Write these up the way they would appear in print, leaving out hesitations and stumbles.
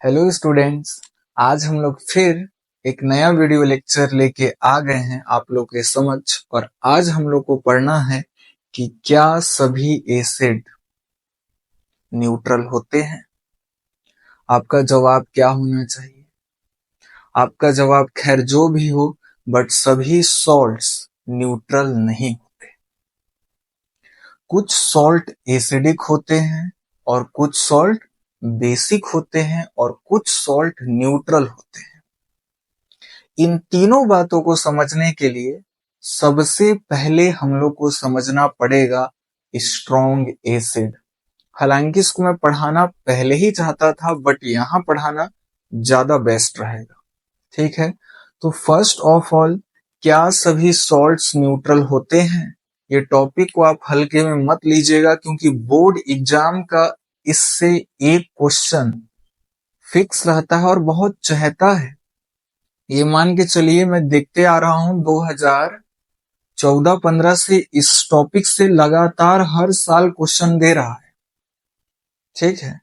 Hello students. आज हम लोग फिर एक नया वीडियो लेक्चर लेके आ गए हैं आप लोग के समक्ष। और आज हम लोग को पढ़ना है कि क्या सभी एसिड न्यूट्रल होते हैं। आपका जवाब क्या होना चाहिए? आपका जवाब खैर जो भी हो, बट सभी सॉल्ट्स न्यूट्रल नहीं होते। कुछ सॉल्ट एसिडिक होते हैं और कुछ सॉल्ट बेसिक होते हैं और कुछ सॉल्ट न्यूट्रल होते हैं। इन तीनों बातों को समझने के लिए सबसे पहले हम लोग को समझना पड़ेगा स्ट्रॉन्ग एसिड। हालांकि इसको मैं पढ़ाना पहले ही चाहता था, बट यहाँ पढ़ाना ज्यादा बेस्ट रहेगा। ठीक है, तो फर्स्ट ऑफ ऑल, क्या सभी सॉल्ट्स न्यूट्रल होते हैं? ये टॉपिक को आप हल्के में मत लीजिएगा, क्योंकि बोर्ड एग्जाम का इससे एक क्वेश्चन फिक्स रहता है और बहुत चहता है। ये मान के चलिए, मैं देखते आ रहा हूं 2014-15 से इस टॉपिक से लगातार हर साल क्वेश्चन दे रहा है। ठीक है,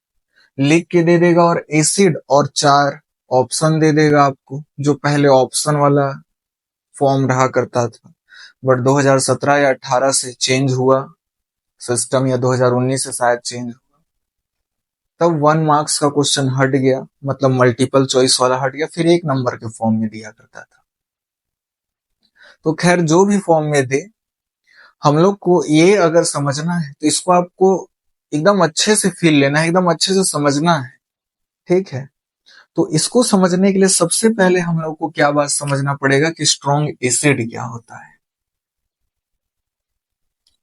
लिख के दे देगा और एसिड और 4 ऑप्शन दे देगा आपको, जो पहले ऑप्शन वाला फॉर्म रहा करता था, बट 2017 या 18 से चेंज हुआ सिस्टम, या 2019 से शायद चेंज हुआ। तब 1 मार्क्स का क्वेश्चन हट गया, मतलब मल्टीपल चॉइस वाला हट गया, फिर 1 नंबर के फॉर्म में दिया करता था। तो खैर जो भी फॉर्म में दे, हम लोग को ये अगर समझना है तो इसको आपको एकदम अच्छे से फील लेना है, एकदम अच्छे से समझना है। ठीक है, तो इसको समझने के लिए सबसे पहले हम लोग को क्या बात समझना पड़ेगा कि स्ट्रॉन्ग एसिड क्या होता है।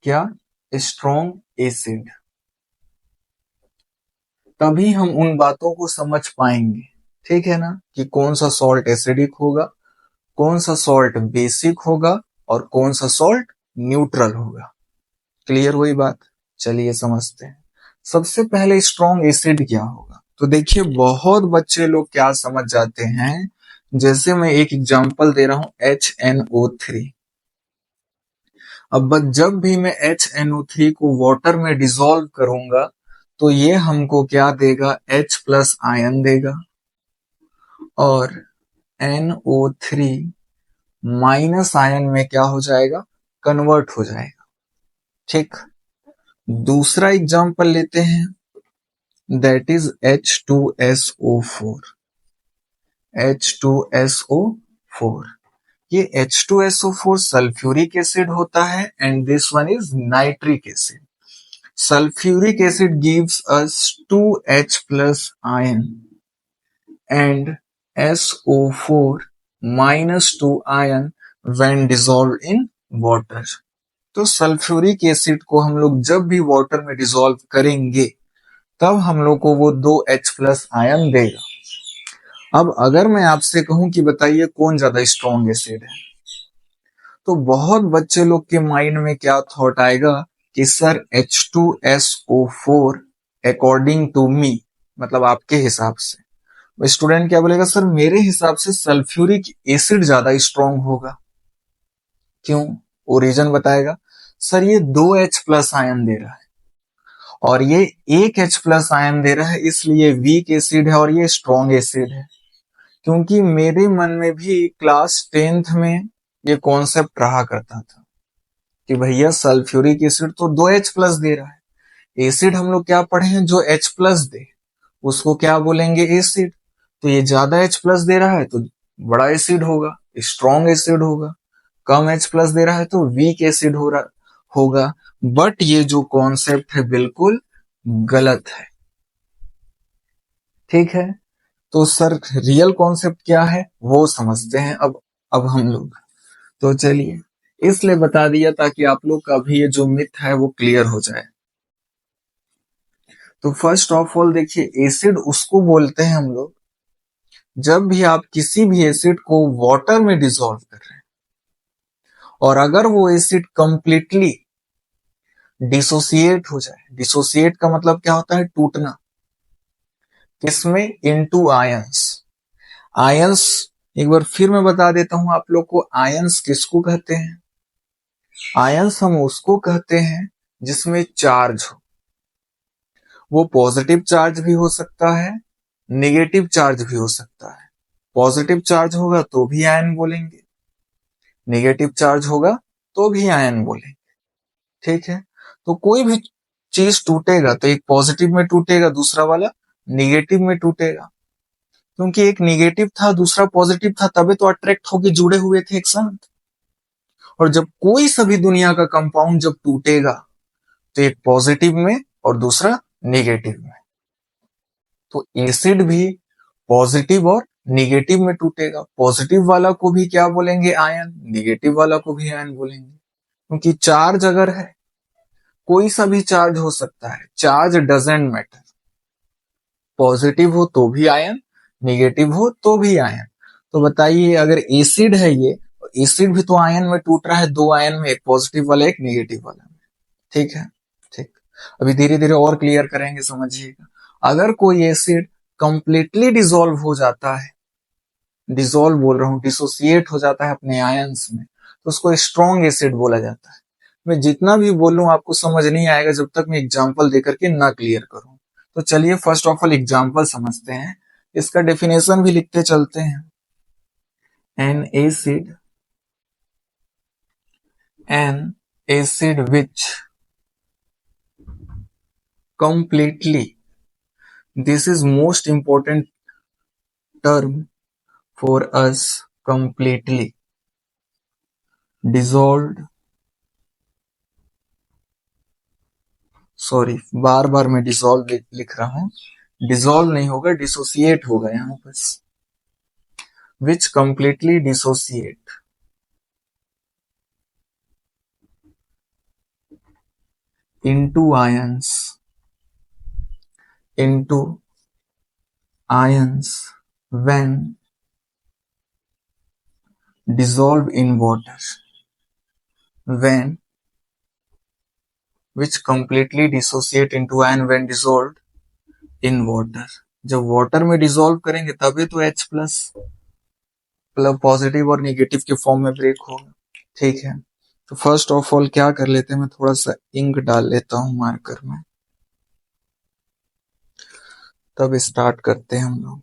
क्या स्ट्रॉन्ग एसिड, तभी हम उन बातों को समझ पाएंगे। ठीक है ना, कि कौन सा सॉल्ट एसिडिक होगा, कौन सा सॉल्ट बेसिक होगा और कौन सा सॉल्ट न्यूट्रल होगा। क्लियर हुई बात? चलिए समझते हैं। सबसे पहले स्ट्रॉन्ग एसिड क्या होगा। तो देखिए, बहुत बच्चे लोग क्या समझ जाते हैं, जैसे मैं एक एग्जांपल दे रहा हूं HNO3। अब जब भी मैं HNO3 को वाटर में डिसॉल्व करूंगा तो ये हमको क्या देगा, H+ आयन देगा और NO3 माइनस आयन में क्या हो जाएगा, कन्वर्ट हो जाएगा। ठीक, दूसरा एग्जांपल लेते हैं, दैट इज H2SO4। H2SO4, ये H2SO4 सल्फ्यूरिक एसिड होता है and this one is nitric acid. Sulphuric acid gives us 2H+ ion and SO4 -2 ion when dissolved in water। तो सल्फ्यूरिक एसिड को हम लोग जब भी वाटर में डिसॉल्व करेंगे तब हम लोग को वो 2H+ आयन देगा। अब अगर मैं आपसे कहूं कि बताइए कौन ज्यादा स्ट्रॉन्ग एसिड है, तो बहुत बच्चे लोग के माइंड में क्या थॉट आएगा कि sir H2SO4 according to me, मतलब आपके हिसाब से। स्टूडेंट क्या बोलेगा, सर मेरे हिसाब से सल्फ्यूरिक एसिड ज्यादा स्ट्रॉन्ग होगा। क्यों? वो रीजन बताएगा। सर ये 2H+ आयन दे रहा है और ये 1H+ आयन दे रहा है, इसलिए वीक एसिड है और ये स्ट्रॉन्ग एसिड है। क्योंकि मेरे मन में भी क्लास 10th में ये कॉन्सेप्ट रहा करता था कि भैया सल्फ्यूरिक एसिड तो 2H+ दे रहा है। एसिड हम लोग क्या पढ़े हैं, जो H+ दे उसको क्या बोलेंगे, एसिड। तो ये ज्यादा H+ दे रहा है तो बड़ा एसिड होगा, स्ट्रॉन्ग एसिड होगा। कम H+ दे रहा है तो वीक एसिड होगा। बट ये जो कॉन्सेप्ट है बिल्कुल गलत है। ठीक है, तो सर रियल कॉन्सेप्ट क्या है वो समझते हैं अब हम लोग। तो चलिए, इसलिए बता दिया ताकि आप लोग का भी ये जो मिथ है वो क्लियर हो जाए। तो फर्स्ट ऑफ ऑल देखिए, एसिड उसको बोलते हैं हम लोग जब भी आप किसी भी एसिड को वाटर में डिसॉल्व कर रहे हैं और अगर वो एसिड कंप्लीटली डिसोसिएट हो जाए। डिसोसिएट का मतलब क्या होता है, टूटना। किसमें, इनटू आयंस। आयंस एक बार फिर मैं बता देता हूं आप लोग को, आयंस किसको कहते हैं। आयंस हम उसको कहते हैं जिसमें चार्ज हो। वो पॉजिटिव चार्ज भी हो सकता है नेगेटिव चार्ज भी हो सकता है। पॉजिटिव चार्ज होगा तो भी आयन बोलेंगे, नेगेटिव चार्ज होगा तो भी आयन बोलेंगे। ठीक है, तो कोई भी चीज टूटेगा तो एक पॉजिटिव में टूटेगा, दूसरा वाला निगेटिव में टूटेगा, क्योंकि एक निगेटिव था दूसरा पॉजिटिव था, तभी तो अट्रैक्ट होके जुड़े हुए थे एक साथ। और जब कोई सभी दुनिया का कंपाउंड जब टूटेगा तो एक पॉजिटिव में और दूसरा निगेटिव में, तो एसिड भी पॉजिटिव और निगेटिव में टूटेगा। पॉजिटिव वाला को भी क्या बोलेंगे? आयन। निगेटिव वाला को भी आयन बोलेंगे, क्योंकि चार्ज अगर है, कोई सा भी चार्ज हो सकता है, चार्ज डजंट मैटर। पॉजिटिव हो तो भी आयन, निगेटिव हो तो भी आयन। तो बताइए, अगर एसिड है ये, एसिड भी तो आयन में टूट रहा है, दो आयन में, एक पॉजिटिव वाला एक निगेटिव वाला में। ठीक है, ठीक। अभी धीरे धीरे और क्लियर करेंगे, समझिएगा। अगर कोई एसिड कंप्लीटली डिसॉल्व हो जाता है, डिसॉल्व बोल रहा हूं, डिसोसिएट हो जाता है अपने आयंस में, तो उसको स्ट्रॉन्ग एसिड बोला जाता है। मैं जितना भी बोलूं आपको समझ नहीं आएगा जब तक मैं एग्जांपल देकर के ना क्लियर करूं। तो चलिए फर्स्ट ऑफ ऑल एग्जांपल समझते हैं, इसका डेफिनेशन भी लिखते चलते हैं। N acid which completely, this is most important term for us, completely dissolved, sorry बार बार मैं डिसॉल्व लिख रहा हूं, डिसॉल्व नहीं होगा, डिसोसिएट होगा यहां बस। Which completely dissociate into ions when dissolved in water, when which completely dissociate into ion when dissolved in water। जब वाटर में डिसॉल्व करेंगे तभी तो H प्लस पॉजिटिव और निगेटिव के फॉर्म में ब्रेक होगा। ठीक है, तो फर्स्ट ऑफ ऑल क्या कर लेते हैं, मैं थोड़ा सा इंक डाल लेता हूं मार्कर में, तब स्टार्ट करते हैं हम लोग।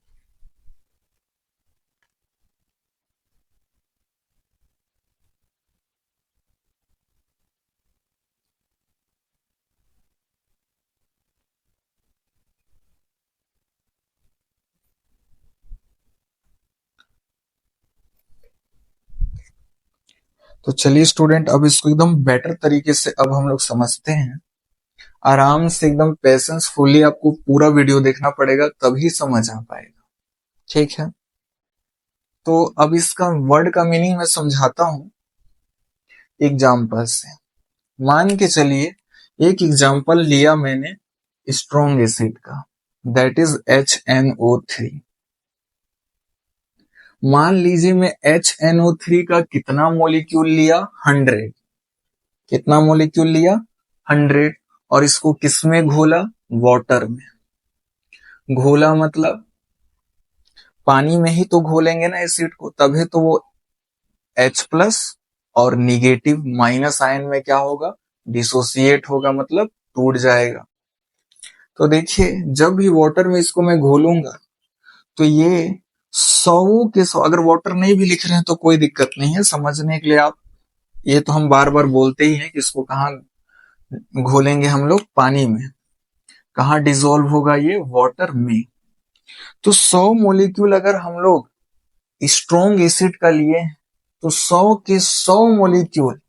तो चलिए स्टूडेंट, अब इसको एकदम बेटर तरीके से अब हम लोग समझते हैं। आराम से एकदम पेशेंसफुली आपको पूरा वीडियो देखना पड़ेगा, तभी समझ आ पाएगा। ठीक है, तो अब इसका वर्ड का मीनिंग मैं समझाता हूं एग्जाम्पल से। मान के चलिए, एक एग्जाम्पल लिया मैंने स्ट्रॉन्ग एसिड का, दैट इज HNO3। मान लीजिए मैं HNO3 का कितना मॉलिक्यूल लिया? 100। कितना मॉलिक्यूल लिया? 100। और इसको किसमें घोला? वाटर में। घोला मतलब पानी में ही तो घोलेंगे ना एसिड को, तभी तो वो H प्लस और निगेटिव माइनस आयन में क्या होगा? डिसोसिएट होगा, मतलब टूट जाएगा। तो देखिए, जब भी वाटर में इसको मैं घोलूंगा तो ये 100 अगर वाटर नहीं भी लिख रहे हैं तो कोई दिक्कत नहीं है, समझने के लिए आप, ये तो हम बार बार बोलते ही हैं कि इसको कहाँ घोलेंगे हम लोग? पानी में। कहाँ डिसॉल्व होगा ये? वाटर में। तो 100 मॉलिक्यूल अगर हम लोग स्ट्रॉन्ग एसिड का लिए तो 100 के 100 मॉलिक्यूल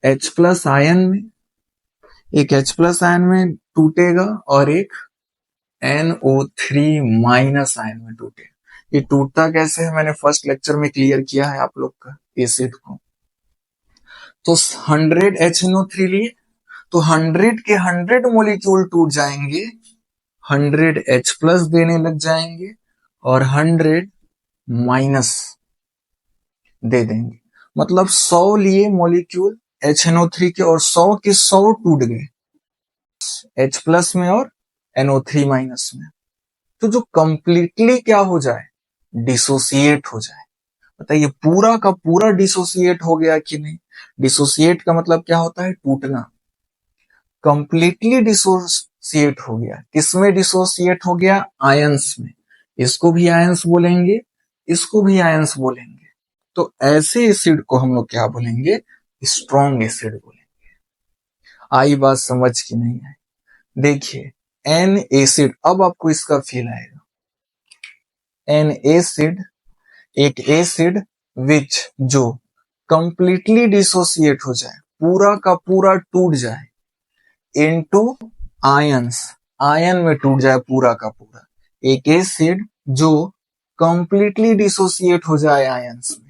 H प्लस आयन में, एक H प्लस आयन में टूटेगा और एक NO3 माइनस आयन में टूटेगा। ये टूटता कैसे है मैंने फर्स्ट लेक्चर में क्लियर किया है आप लोग का एसिड को। तो 100 HNO3 लिए तो 100 के 100 मॉलिक्यूल टूट जाएंगे, 100 H प्लस देने लग जाएंगे और 100 माइनस दे देंगे। मतलब 100 लिए मॉलिक्यूल HNO3 के और 100 के 100 टूट गए H प्लस में और NO3 माइनस में। तो जो कंप्लीटली क्या हो जाए? डिसोसिएट हो जाए। बताइए, पूरा का पूरा डिसोसिएट हो गया कि नहीं? डिसोसिएट का मतलब क्या होता है? टूटना। कंप्लीटली डिसोसिएट हो गया। किसमें डिसोसिएट हो गया? आयंस में। इसको भी आयंस बोलेंगे, इसको भी आयंस बोलेंगे। तो ऐसे एसिड को हम लोग क्या बोलेंगे? स्ट्रॉन्ग एसिड बोलेंगे। आई बात समझ की नहीं है? देखिए एन एसिड, अब आपको इसका फील आएगा। एन एसिड, एक एसिड विच जो कंप्लीटली डिसोसिएट हो जाए, पूरा का पूरा टूट जाए इनटू आयंस, आयन में टूट जाए पूरा का पूरा। एक एसिड जो कंप्लीटली डिसोसिएट हो जाए आयंस में।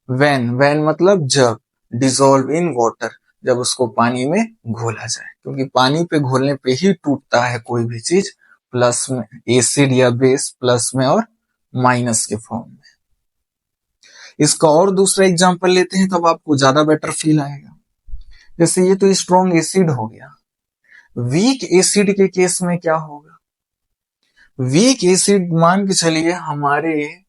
व्हेन मतलब जब, डिसॉल्व इन वाटर, जब उसको पानी में घोला जाए, क्योंकि पानी पे घोलने पे ही टूटता है कोई भी चीज, प्लस में एसिड या बेस, प्लस में और माइनस के फॉर्म में। इसका और दूसरा एग्जांपल लेते हैं तब आपको ज्यादा बेटर फील आएगा। जैसे ये तो स्ट्रॉन्ग एसिड हो गया, वीक एसिड के केस में क्या होगा? वीक एसिड मान के चलिए हमारे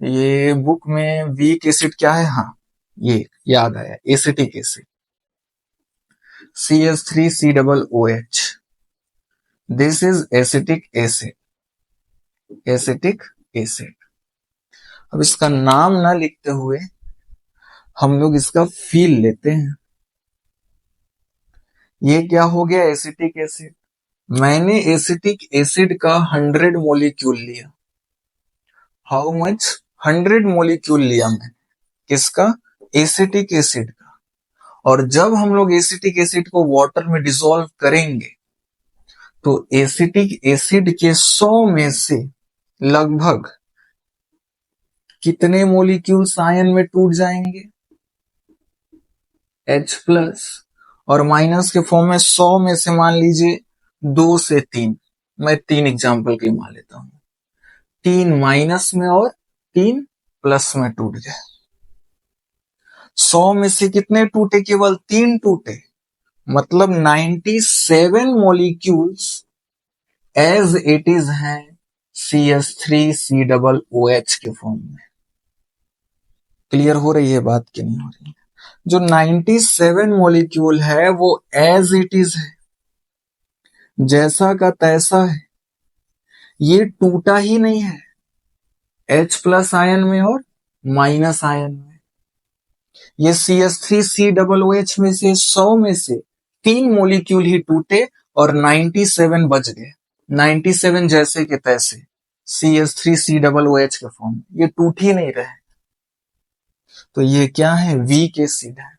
ये बुक में वीक एसिड क्या है? हाँ ये याद आया, acetic acid, CH3COOH। This is acetic acid, acetic acid. अब इसका नाम ना लिखते हुए हम लोग इसका फील लेते हैं। ये क्या हो गया? Acetic acid. मैंने एसिटिक एसिड का 100 मोलिक्यूल लिया। How much? 100 मोलिक्यूल लिया मैंने। किसका? एसिटिक एसिड का। और जब हम लोग एसिटिक एसिड को वाटर में डिसॉल्व करेंगे तो एसिटिक एसिड के 100 में से लगभग कितने मोलिक्यूल्स आयन में टूट जाएंगे? H+ और माइनस के फॉर्म में 100 में से मान लीजिए 2 से 3, मैं 3 एग्जांपल के मान लेता हूं। 3 माइनस में और 3 प्लस में टूट गए। 100 में से कितने टूटे? केवल 3 टूटे, मतलब 97 मॉलिक्यूल्स एज इट इज हैं CH3COOH के फॉर्म में। क्लियर हो रही है बात कि नहीं हो रही है? जो 97 मॉलिक्यूल है वो एज इट इज है, जैसा का तैसा है, ये टूटा ही नहीं है H+ आयन में और माइनस आयन में। ये CH3COOH में से 100 में से 3 मॉलिक्यूल ही टूटे और 97 बच गए। 97 जैसे के तैसे CH3COOH के फॉर्म में, ये टूट ही नहीं रहे। तो ये क्या है? वीक एसिड है।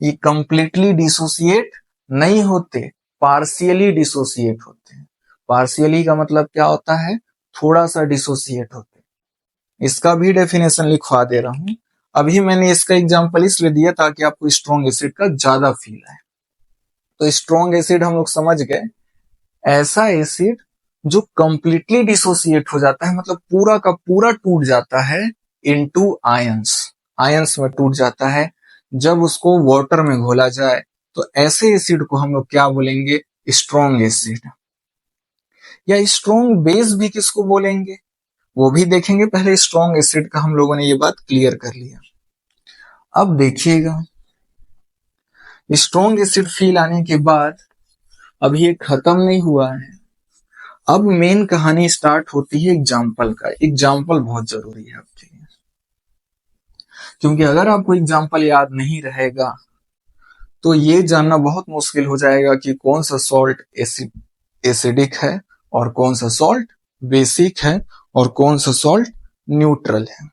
ये कंप्लीटली डिसोसिएट नहीं होते, पार्शियली डिसोसिएट होते हैं। पार्शियली का मतलब क्या होता है? थोड़ा सा डिसोसिएट होते हैं। इसका भी डेफिनेशन लिखवा दे रहा हूं। अभी मैंने इसका एग्जांपल इसलिए दिया ताकि आपको स्ट्रॉन्ग एसिड का ज्यादा फील आए। तो स्ट्रॉन्ग एसिड हम लोग समझ गए, ऐसा एसिड जो कंप्लीटली डिसोसिएट हो जाता है, मतलब पूरा का पूरा टूट जाता है इनटू आयंस, आयंस में टूट जाता है जब उसको वाटर में घोला जाए। तो ऐसे एसिड को हम लोग क्या बोलेंगे? Strong acid. या स्ट्रॉन्ग बेस भी किसको बोलेंगे वो भी देखेंगे। पहले स्ट्रॉन्ग एसिड का हम लोगों ने ये बात क्लियर कर लिया। अब देखिएगा, स्ट्रॉन्ग एसिड फील आने के बाद अब ये खत्म नहीं हुआ है। अब मेन कहानी स्टार्ट होती है एग्जाम्पल का। एग्जाम्पल बहुत जरूरी है आपके लिए, क्योंकि अगर आपको एग्जाम्पल याद नहीं रहेगा तो ये जानना बहुत मुश्किल हो जाएगा कि कौन सा सॉल्ट एसिडिक है और कौन सा सॉल्ट बेसिक है और कौन सा सॉल्ट न्यूट्रल है।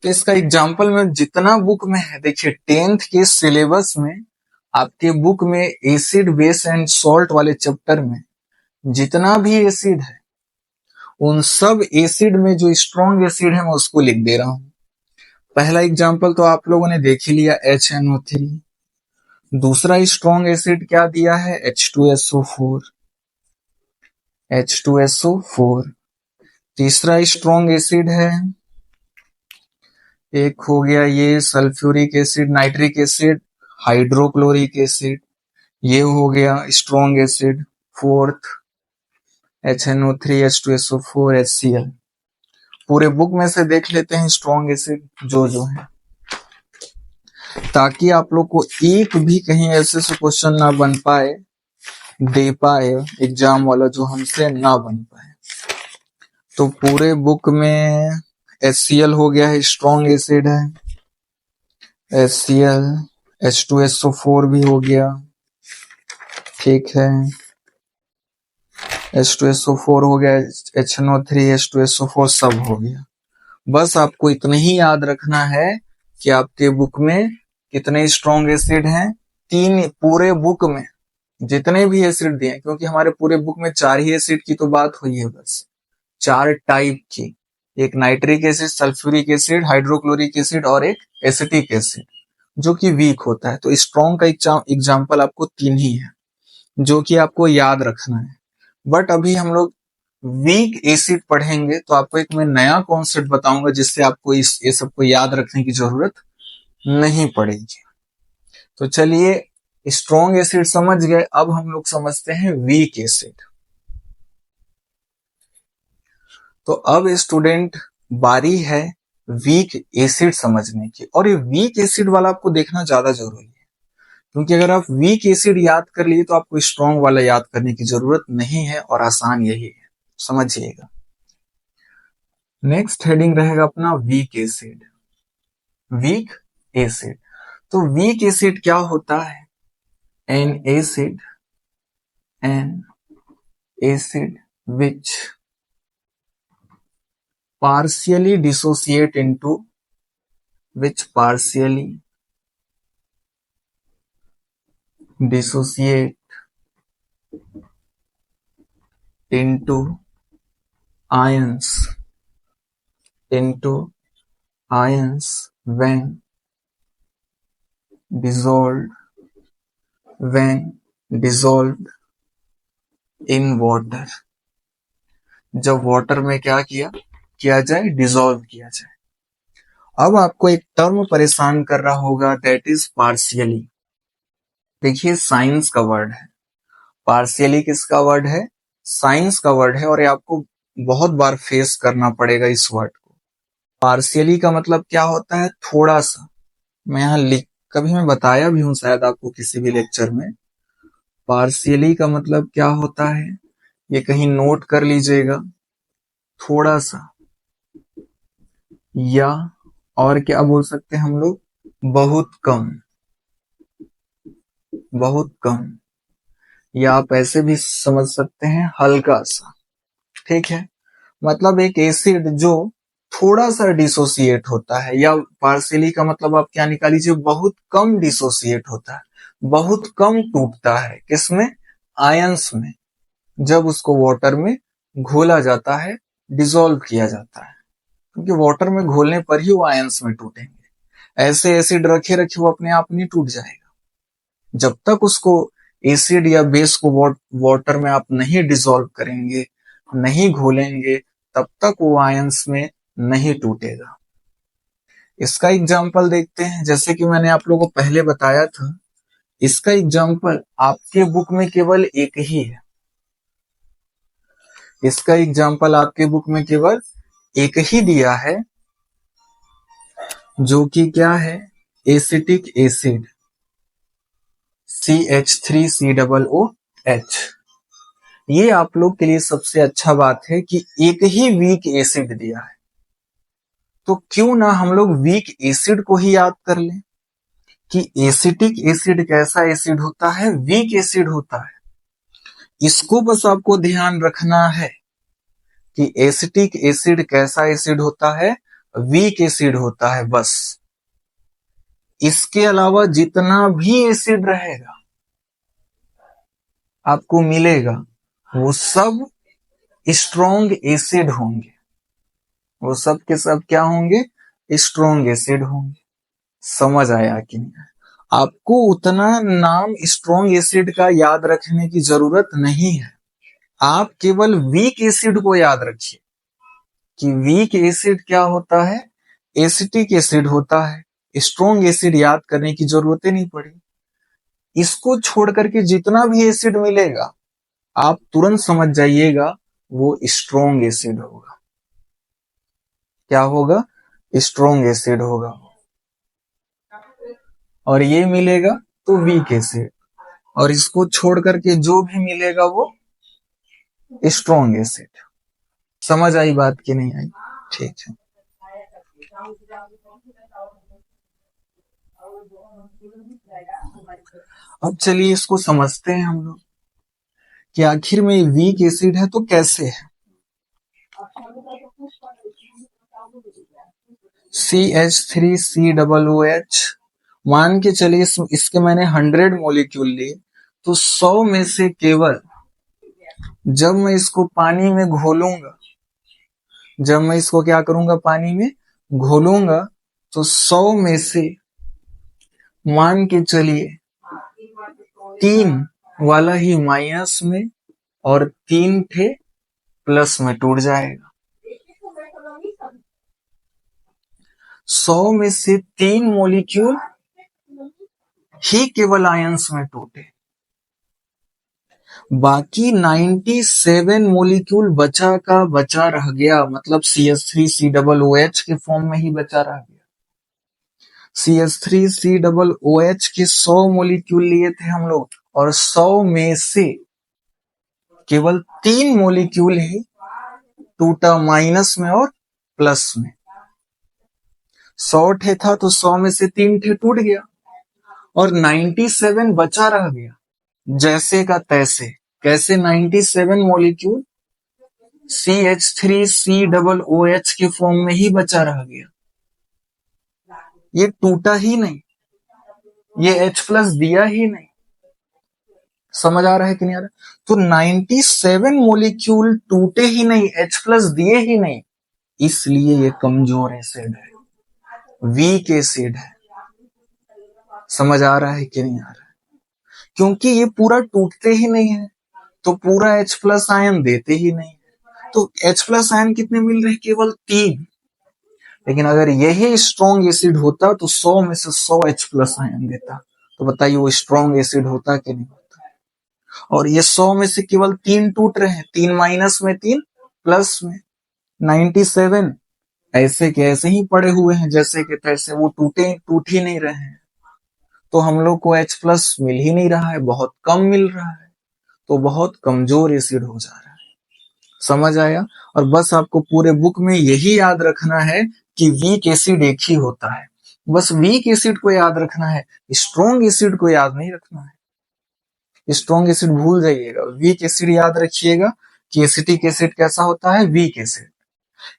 तो इसका एग्जाम्पल में जितना बुक में है, देखिए 10th के सिलेबस में आपके बुक में एसिड बेस एंड सॉल्ट वाले चैप्टर में जितना भी एसिड है उन सब एसिड में जो स्ट्रॉन्ग एसिड है मैं उसको लिख दे रहा हूं। पहला एग्जाम्पल तो आप लोगों ने देख ही लिया, HNO3। दूसरा स्ट्रॉन्ग एसिड क्या दिया है? H2SO4, H2SO4। तीसरा स्ट्रॉन्ग एसिड है, एक हो गया ये sulphuric acid, nitric acid, hydrochloric acid, ये हो गया strong acid. Fourth HNO3, H2SO4, HCl। पूरे बुक में से देख लेते हैं स्ट्रॉन्ग एसिड जो है। ताकि आप लोग को एक भी कहीं ऐसे से क्वेश्चन ना बन पाए, दे पाए एग्जाम वाला, जो हमसे ना बन पाए। तो पूरे बुक में HCl हो गया है, स्ट्रॉन्ग एसिड है, HCl, H2SO4 भी हो गया, ठीक है, H2SO4 हो गया, HNO3, H2SO4 सब हो गया। बस आपको इतना ही याद रखना है कि आपके बुक में कितने स्ट्रॉन्ग एसिड हैं। 3 पूरे बुक में जितने भी एसिड दिए, क्योंकि हमारे पूरे बुक में 4 ही एसिड की तो बात हुई है, बस 4 टाइप की, एक nitric acid, sulphuric acid, hydrochloric acid और एक एसिटिक एसिड, जो कि वीक होता है। तो स्ट्रॉन्ग का एग्जाम्पल आपको 3 ही है, जो कि आपको याद रखना है। बट अभी हम लोग वीक एसिड पढ़ेंगे, तो आपको एक मैं नया कॉन्सेप्ट बताऊंगा, जिससे आपको ये सबको याद रखने की जरूरत नहीं पड़ेगी। तो चलिए, स्ट्रॉन्ग एसिड समझ गए, अब हम लोग समझते हैं वीक एसिड। तो अब स्टूडेंट बारी है वीक एसिड समझने की, और ये वीक एसिड वाला आपको देखना ज्यादा जरूरी है, क्योंकि अगर आप वीक एसिड याद कर लिए तो आपको स्ट्रॉन्ग वाला याद करने की जरूरत नहीं है, और आसान यही है, समझिएगा। नेक्स्ट हेडिंग रहेगा अपना वीक एसिड। वीक एसिड, तो वीक एसिड क्या होता है? N acid which partially dissociate into ions when dissolved in water। जब वाटर में क्या किया जाए, डिसॉल्व किया जाए। अब आपको एक टर्म परेशान कर रहा होगा, दैट इज पार्शियली। देखिए, साइंस का वर्ड है, पार्शियली किसका वर्ड है? साइंस का वर्ड है, और ये आपको बहुत बार फेस करना पड़ेगा इस वर्ड को। पार्शियली का मतलब क्या होता है? थोड़ा सा। मैं यहाँ कभी मैं बताया भी हूं शायद आपको किसी भी लेक्चर में। पार्शियली का मतलब क्या होता है, ये कहीं नोट कर लीजिएगा, थोड़ा सा, या और क्या बोल सकते हैं हम लोग, बहुत कम, या आप ऐसे भी समझ सकते हैं हल्का सा, ठीक है। मतलब एक एसिड जो थोड़ा सा डिसोसिएट होता है, या पार्शियली का मतलब आप क्या निकाल लीजिए, बहुत कम डिसोसिएट होता है, बहुत कम टूटता है, किसमें? आयंस में। जब उसको वाटर में घोला जाता है, डिसॉल्व किया जाता है, क्योंकि वाटर में घोलने पर ही वो आयंस में टूटेंगे। ऐसे एसिड रखे वो अपने आप नहीं टूट जाएगा। जब तक उसको एसिड या बेस को वाटर में आप नहीं डिसॉल्व करेंगे, नहीं घोलेंगे, तब तक वो आयंस में नहीं टूटेगा। इसका एग्जाम्पल देखते हैं, जैसे कि मैंने आप लोगों को पहले बताया था, इसका एग्जाम्पल आपके बुक में केवल एक ही है। इसका एग्जाम्पल आपके बुक में केवल एक ही दिया है, जो कि क्या है? Acetic acid, CH3COOH। ये आप लोग के लिए सबसे अच्छा बात है कि एक ही वीक एसिड दिया है, तो क्यों ना हम लोग वीक एसिड को ही याद कर लें कि एसिटिक एसिड कैसा एसिड होता है, वीक एसिड होता है। इसको बस आपको ध्यान रखना है कि एसिटिक एसिड कैसा एसिड होता है, वीक एसिड होता है, बस। इसके अलावा जितना भी एसिड रहेगा आपको मिलेगा, वो सब स्ट्रॉन्ग एसिड होंगे, वो सब के सब क्या होंगे? स्ट्रॉन्ग एसिड होंगे। समझ आया कि नहीं? आपको उतना नाम स्ट्रॉन्ग एसिड का याद रखने की जरूरत नहीं है, आप केवल वीक एसिड को याद रखिए कि वीक एसिड क्या होता है, एसिटिक एसिड होता है। स्ट्रॉन्ग एसिड याद करने की जरूरत ही नहीं पड़ी। इसको छोड़ करके जितना भी एसिड मिलेगा, आप तुरंत समझ जाइएगा वो स्ट्रॉन्ग एसिड होगा। क्या होगा? स्ट्रॉन्ग एसिड होगा। और ये मिलेगा तो वीक एसिड, और इसको छोड़ करके जो भी मिलेगा वो स्ट्रॉन्ग एसिड। समझ आई बात कि नहीं आई? ठीक है। अब चलिए इसको समझते हैं हम लोग कि आखिर में वीक एसिड है तो कैसे है। CH3COOH, मान के चलिए इसके मैंने 100 मॉलिक्यूल लिए, तो 100 में से केवल जब मैं इसको पानी में घोलूंगा, जब मैं इसको क्या करूंगा, पानी में घोलूंगा, तो 100 में से मान के चलिए 3 वाला ही माइनस में और 3 थे प्लस में टूट जाएगा। 100 में से 3 मॉलिक्यूल ही केवल आयंस में टूटे, बाकी 97 मॉलिक्यूल बचा का बचा रह गया, मतलब CH3COOH के फॉर्म में ही बचा रह गया। CH3COOH के 100 मॉलिक्यूल लिए थे हम लोग, और 100 में से केवल 3 मॉलिक्यूल ही टूटा, माइनस में और प्लस में। 100 ठे था तो 100 में से 3 ठे टूट गया, और 97 बचा रह गया जैसे का तैसे। कैसे? 97 मॉलिक्यूल CH3COOH के फॉर्म में ही बचा रह गया, ये टूटा ही नहीं, ये H+ दिया ही नहीं। समझ आ रहा है कि नहीं आ रहा? तो 97 मॉलिक्यूल टूटे ही नहीं, H+ दिए ही नहीं, इसलिए ये कमजोर एसिड है, वीक एसिड है। समझ आ रहा है कि नहीं आ रहा है? क्योंकि ये पूरा टूटते ही नहीं है, तो पूरा H+ आयन देते ही नहीं। तो H+ आयन कितने मिल रहे? केवल 3। लेकिन अगर यही स्ट्रॉन्ग एसिड होता तो 100 में से 100 H+ आयन देता। तो बताइए वो स्ट्रॉन्ग एसिड होता कि नहीं होता? और ये 100 में से केवल 3 टूट रहे हैं, 3 माइनस में 3 प्लस में। 97 ऐसे के ऐसे ही पड़े हुए हैं जैसे के तैसे, वो टूट ही नहीं रहे हैं। तो हम लोग को H+ मिल ही नहीं रहा है, बहुत कम मिल रहा है, तो बहुत कमजोर एसिड हो जा रहा है। समझ आया? और बस आपको पूरे बुक में यही याद रखना है कि वीक एसिड एक ही होता है, बस वीक एसिड को याद रखना है, स्ट्रॉन्ग एसिड को याद नहीं रखना है। स्ट्रॉन्ग एसिड भूल जाइएगा, वीक एसिड याद रखिएगा कि एसिटिक एसिड कैसा होता है, वीक एसिड।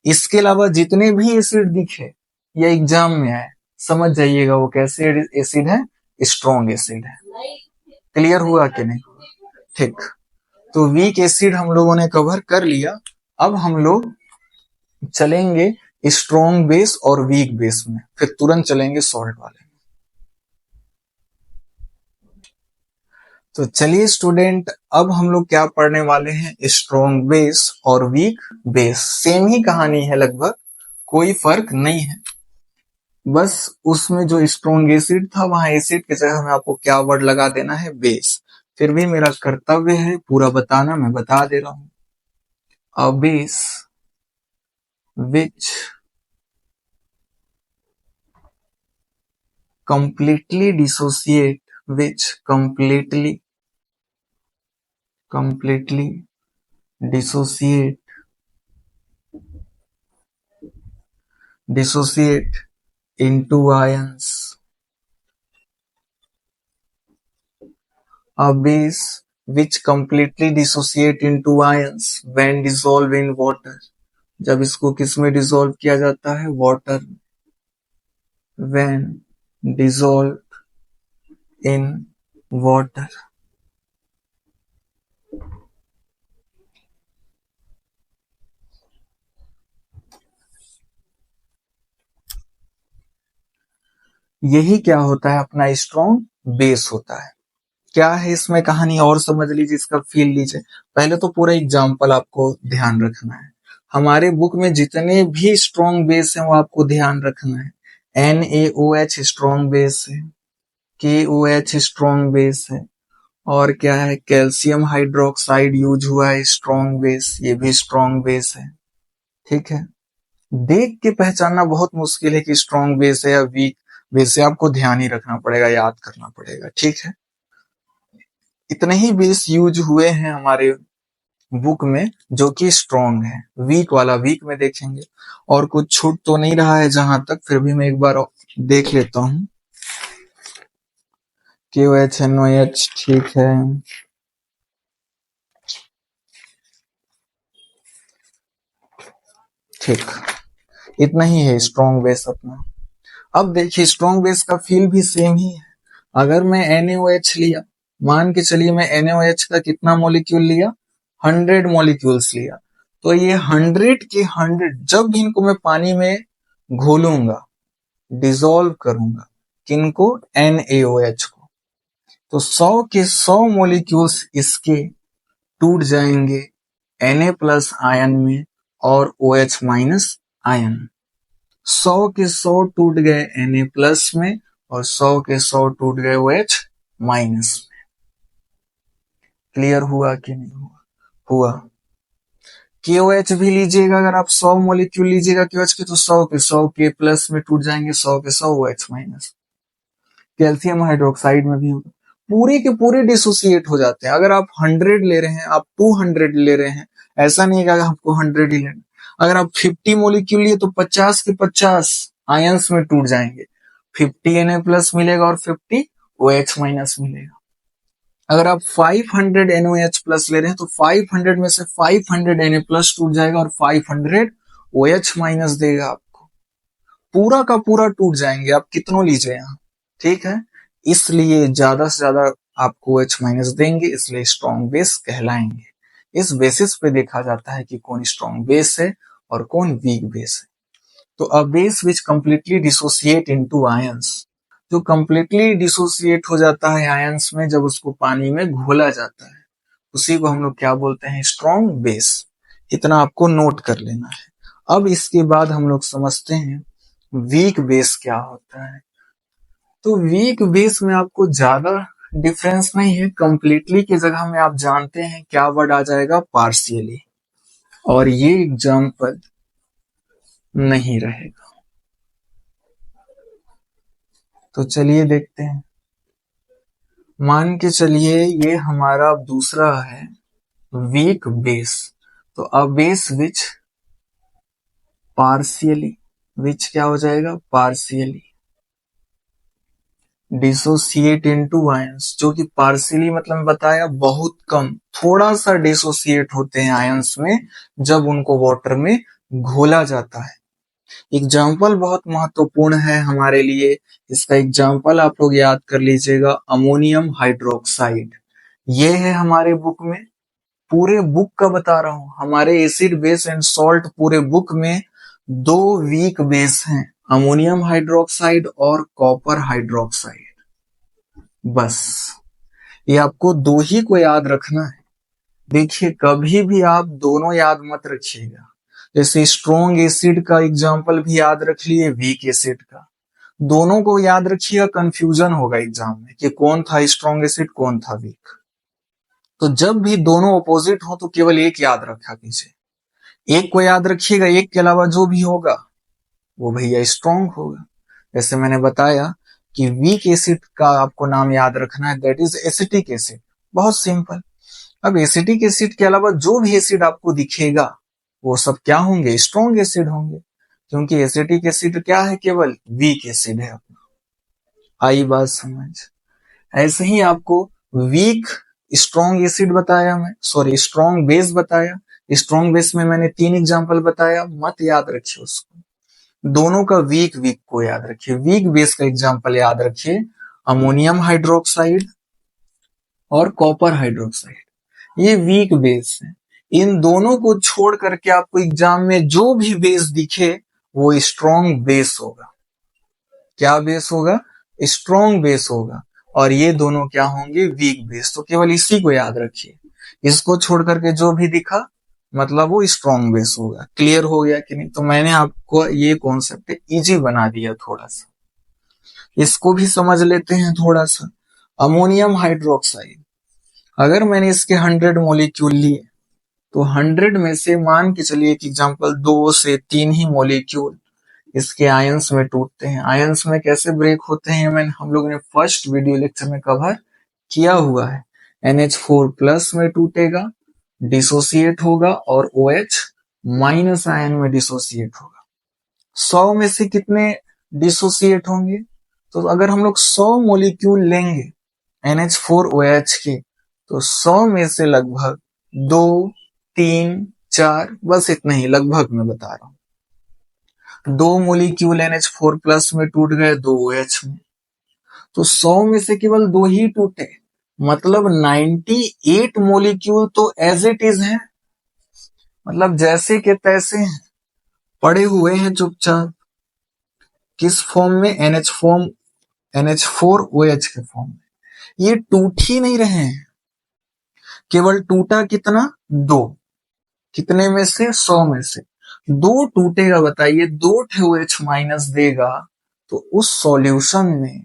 इसके अलावा जितने भी एसिड दिखे या एग्जाम में आए, समझ जाइएगा वो कैसे एसिड है, स्ट्रॉन्ग एसिड है। क्लियर हुआ कि नहीं? ठीक। तो वीक एसिड हम लोगों ने कवर कर लिया। अब हम लोग चलेंगे स्ट्रॉन्ग बेस और वीक बेस में, फिर तुरंत चलेंगे सॉल्ट वाले। तो चलिए स्टूडेंट, अब हम लोग क्या पढ़ने वाले हैं, स्ट्रॉन्ग बेस और वीक बेस। सेम ही कहानी है लगभग, कोई फर्क नहीं है, बस उसमें जो स्ट्रॉन्ग एसिड था वहां एसिड की जगह में आपको क्या वर्ड लगा देना है, बेस। फिर भी मेरा कर्तव्य है पूरा बताना, मैं बता दे रहा हूं। A base which completely dissociate dissociate into ions. A base which completely dissociate into ions when dissolved in water. जब इसको किस में डिसॉल्व किया जाता है, water. when dissolved in water. यही क्या होता है, अपना स्ट्रॉन्ग बेस होता है। क्या है इसमें कहानी और समझ लीजिए, इसका फील लीजिए। पहले तो पूरा एग्जाम्पल आपको ध्यान रखना है। हमारे बुक में जितने भी स्ट्रॉन्ग बेस हैं वो आपको ध्यान रखना है। NaOH स्ट्रॉन्ग बेस है, KOH स्ट्रॉन्ग बेस है, और क्या है, कैल्शियम हाइड्रोक्साइड यूज हुआ है स्ट्रॉन्ग बेस, ये भी स्ट्रॉन्ग बेस है। ठीक है, देख के पहचानना बहुत मुश्किल है कि स्ट्रॉन्ग बेस है या वीक, वैसे आपको ध्यान ही रखना पड़ेगा, याद करना पड़ेगा, ठीक है। इतने ही बेस यूज हुए हैं हमारे बुक में जो कि स्ट्रॉन्ग है। वीक वाला वीक में देखेंगे, और कुछ छूट तो नहीं रहा है जहां तक, फिर भी मैं एक बार देख लेता हूँ। KOH NOH ठीक है, ठीक, इतना ही है स्ट्रॉन्ग बेस अपना। अब देखिए स्ट्रॉन्ग बेस का फील भी सेम ही है। अगर मैं NaOH लिया, मान के चलिए मैं NaOH का कितना मॉलिक्यूल लिया, 100 मॉलिक्यूल्स लिया, तो ये 100 के 100 जब भी इनको मैं पानी में घोलूंगा, डिसॉल्व करूंगा, किनको, NaOH को, तो 100 के 100 मॉलिक्यूल्स इसके टूट जाएंगे Na प्लस आयन में और OH माइनस आयन। 100 के 100 टूट गए Na प्लस में और 100 के 100 टूट गए OH माइनस में। क्लियर हुआ कि नहीं हुआ? हुआ। KOH भी लीजिएगा, अगर आप 100 मॉलिक्यूल लीजिएगा KOH के, तो 100 के 100 के प्लस में टूट जाएंगे, 100 के 100 OH माइनस। कैल्शियम हाइड्रोक्साइड में भी होगा, पूरे के पूरे डिसोसिएट हो जाते हैं। अगर आप 100 ले रहे हैं, आप 200 ले रहे हैं, ऐसा नहीं है कि आपको 100 ही लेना। अगर आप 50 मॉलिक्यूल लिए तो 50 के 50 आयंस में टूट जाएंगे, 50 Na प्लस मिलेगा और 50 OH माइनस मिलेगा। अगर आप 500 NOH प्लस ले रहे हैं तो 500 में से 500 Na प्लस टूट जाएगा और 500 OH माइनस देगा आपको। पूरा का पूरा टूट जाएंगे, आप कितनों लीजिए यहाँ, ठीक है। इसलिए ज्यादा से ज्यादा आपको OH माइनस देंगे, इसलिए स्ट्रॉन्ग बेस कहलाएंगे। इस बेसिस पे देखा जाता है कि कौन स्ट्रॉन्ग बेस है और कौन वीक बेस है। तो a base which completely dissociate into ions, जो कंप्लीटली डिसोसिएट हो जाता है आयंस में जब उसको पानी में घोला जाता है, उसी को हम लोग क्या बोलते हैं, स्ट्रॉन्ग बेस। इतना आपको नोट कर लेना है। अब इसके बाद हम लोग समझते हैं वीक बेस क्या होता है। तो वीक बेस में आपको ज्यादा डिफरेंस नहीं है, कंप्लीटली की जगह में आप जानते हैं क्या वर्ड आ जाएगा, पार्शियली, और ये एग्जाम्पल नहीं रहेगा। तो चलिए देखते हैं। मान के चलिए ये हमारा दूसरा है वीक बेस। तो अ बेस विच पार्शियली, विच क्या हो जाएगा, पार्शियली डिसोसिएट इनटू आयंस, जो कि पार्शियली मतलब बताया बहुत कम, थोड़ा सा डिसोसिएट होते हैं आयंस में जब उनको वाटर में घोला जाता है। एग्जाम्पल बहुत महत्वपूर्ण है हमारे लिए, इसका एग्जाम्पल आप लोग याद कर लीजिएगा, अमोनियम हाइड्रोक्साइड। ये है हमारे बुक में, पूरे बुक का बता रहा हूं, हमारे एसिड बेस एंड सॉल्ट पूरे बुक में 2 वीक बेस हैं, अमोनियम हाइड्रोक्साइड और कॉपर हाइड्रोक्साइड। बस ये आपको 2 ही को याद रखना है। देखिए कभी भी आप दोनों याद मत रखिएगा, जैसे स्ट्रॉन्ग एसिड का एग्जाम्पल भी याद रख लिए, वीक एसिड का, दोनों को याद रखिएगा, कंफ्यूजन होगा एग्जाम में कि कौन था स्ट्रॉन्ग एसिड कौन था वीक। तो जब भी दोनों अपोजिट हो तो केवल एक याद रखा कीजिए, एक को याद रखिएगा, एक के अलावा जो भी होगा वो भैया स्ट्रॉन्ग होगा। जैसे मैंने बताया कि वीक एसिड का आपको नाम याद रखना है, दैट इज एसिटिक एसिड, बहुत सिंपल। अब एसिटिक एसिड के अलावा जो भी एसिड आपको दिखेगा वो सब क्या होंगे, स्ट्रॉन्ग एसिड होंगे, क्योंकि एसिटिक एसिड क्या है, केवल वीक एसिड है अपना। आई बात समझ? ऐसे ही आपको वीक स्ट्रॉन्ग एसिड बताया मैं, सॉरी स्ट्रॉन्ग बेस बताया, स्ट्रॉन्ग बेस में मैंने 3 एग्जाम्पल बताया, मत याद रखिए उसको, दोनों का वीक वीक को याद रखिए। वीक बेस का एग्जाम्पल याद रखिए, अमोनियम हाइड्रोक्साइड और कॉपर हाइड्रोक्साइड, ये वीक बेस है। इन दोनों को छोड़ करके आपको एग्जाम में जो भी बेस दिखे वो स्ट्रॉन्ग बेस होगा। क्या बेस होगा, स्ट्रॉन्ग बेस होगा, और ये दोनों क्या होंगे, वीक बेस। तो केवल इसी को याद रखिए, इसको छोड़ करके जो भी दिखा मतलब वो स्ट्रॉन्ग बेस होगा। क्लियर हो गया कि नहीं? तो मैंने आपको ये कॉन्सेप्ट इजी बना दिया थोड़ा सा, इसको भी समझ लेते हैं थोड़ा सा। अमोनियम हाइड्रोक्साइड, अगर मैंने इसके 100 मॉलिक्यूल लिए तो 100 में से मान के चलिए एक एग्जांपल 2 से 3 ही मॉलिक्यूल इसके आयंस में टूटते हैं। आयंस में कैसे ब्रेक होते हैं हम लोगों ने फर्स्ट वीडियो लेक्चर में कवर किया हुआ है। NH4 प्लस में टूटेगा, डिसोसिएट होगा और OH माइनस आयन में डिसोसिएट होगा। 100 में से कितने डिसोसिएट होंगे? तो अगर हम लोग 100 मोलिक्यूल लेंगे NH4OH के, तो 100 में से लगभग 2, 3, 4, बस इतना ही लगभग मैं बता रहा हूं। 2 मोलिक्यूल NH4 प्लस में टूट गए 2 OH में, तो 100 में से केवल 2 ही टूटे, मतलब 98 मोलिक्यूल तो एज इट इज है, मतलब जैसे के तैसे हैं, पड़े हुए हैं चुपचाप। किस फॉर्म में? NH4OH के फॉर्म में। ये टूट ही नहीं रहे हैं, केवल टूटा कितना? 2। कितने में से? 100 में से 2 टूटेगा। बताइए 2 OH माइनस देगा तो उस सॉल्यूशन में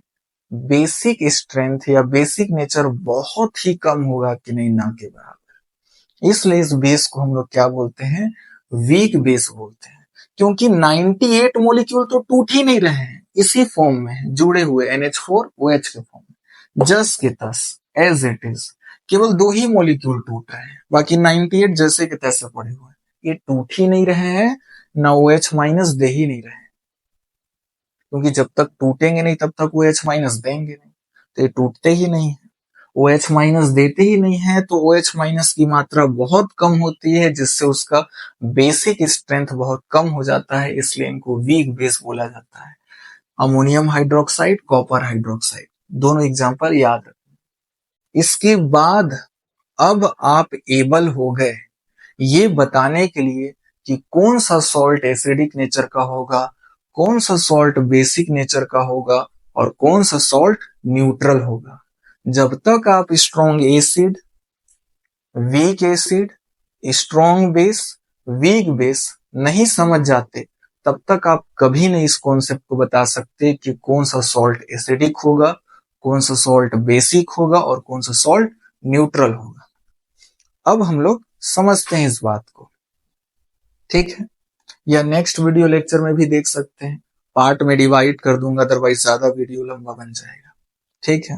बेसिक स्ट्रेंथ या बेसिक नेचर बहुत ही कम होगा कि नहीं, ना के बराबर। इसलिए इस बेस को हम लोग क्या बोलते हैं? वीक बेस बोलते हैं, क्योंकि 98 मोलिक्यूल तो टूट ही नहीं रहे हैं, इसी फॉर्म में जुड़े हुए NH4OH के फॉर्म में, जस्ट के तस एज इट इज। केवल 2 ही मोलिक्यूल टूट रहे हैं, बाकी 98 जैसे के तैसे पड़े हुए हैं। ये टूट ही नहीं रहे हैं, ना OH माइनस दे ही नहीं रहे हैं, क्योंकि जब तक टूटेंगे नहीं तब तक OH माइनस देंगे नहीं, तो ये टूटते ही नहीं है। OH माइनस देते ही नहीं है तो OH माइनस की मात्रा बहुत कम होती है, जिससे उसका बेसिक स्ट्रेंथ बहुत कम हो जाता है, इसलिए इनको वीक बेस बोला जाता है। अमोनियम हाइड्रोक्साइड, कॉपर हाइड्रोक्साइड, दोनों एग्जांपल याद रखें। इसके बाद अब आप एबल हो गए ये बताने के लिए कि कौन सा सॉल्ट एसिडिक नेचर का होगा, कौन सा सॉल्ट बेसिक नेचर का होगा और कौन सा सॉल्ट न्यूट्रल होगा। जब तक आप strong acid, weak acid, strong base, weak base नहीं समझ जाते, तब तक आप कभी नहीं इस कॉन्सेप्ट को बता सकते कि कौन सा सॉल्ट एसिडिक होगा, कौन सा सॉल्ट बेसिक होगा और कौन सा सॉल्ट न्यूट्रल होगा। अब हम लोग समझते हैं इस बात को, ठीक है? या नेक्स्ट वीडियो लेक्चर में भी देख सकते हैं, पार्ट में डिवाइड कर दूंगा, अदरवाइज ज्यादा वीडियो लंबा बन जाएगा, ठीक है?